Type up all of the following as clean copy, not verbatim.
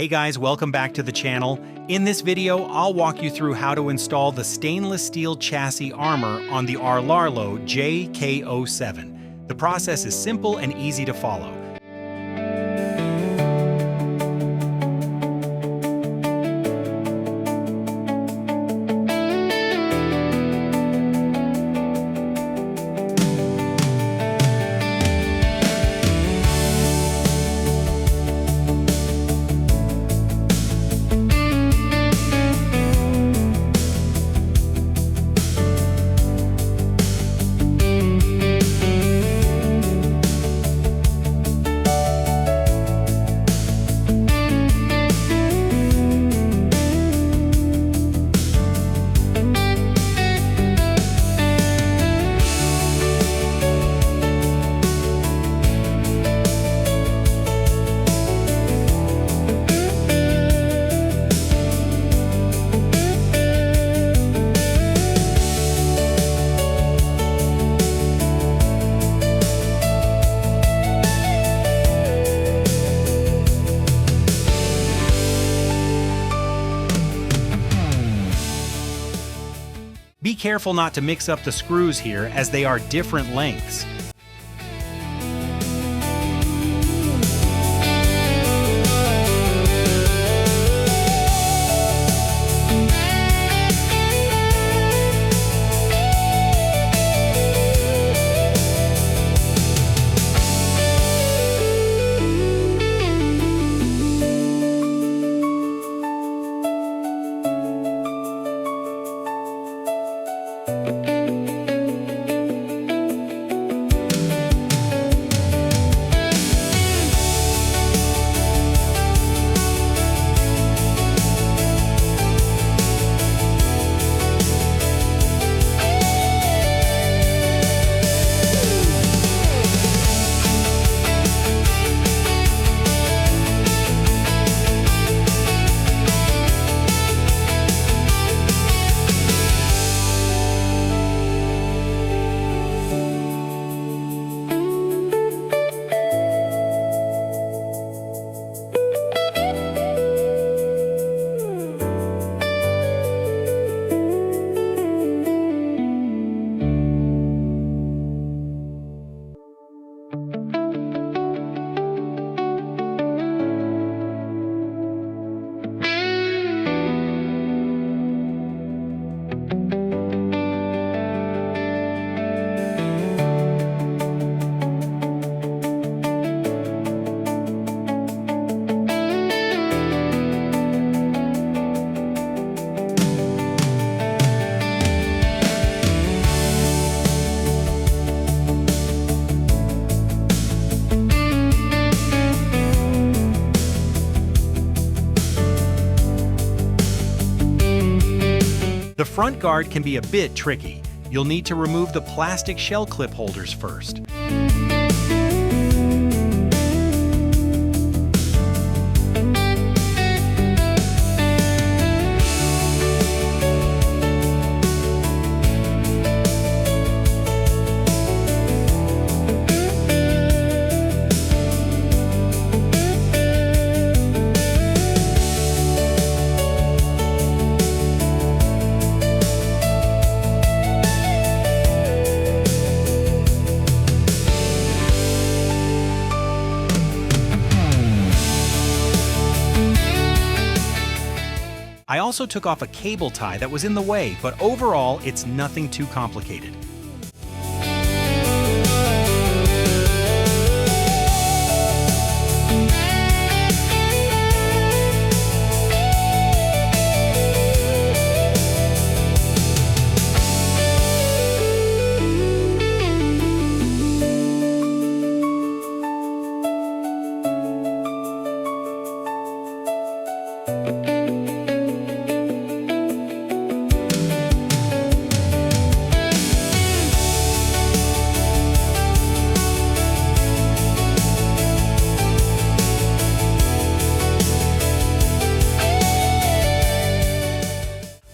Hey guys, welcome back to the channel. In this video, I'll walk you through how to install the stainless steel chassis armor on the Rlaarlo JK07. The process is simple and easy to follow. Be careful not to mix up the screws here, as they are different lengths. The front guard can be a bit tricky. You'll need to remove the plastic shell clip holders first. I also took off a cable tie that was in the way, but overall, it's nothing too complicated.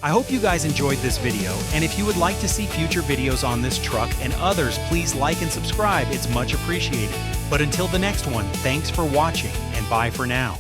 I hope you guys enjoyed this video, and if you would like to see future videos on this truck and others, please like and subscribe. It's much appreciated. But until the next one, thanks for watching, and bye for now.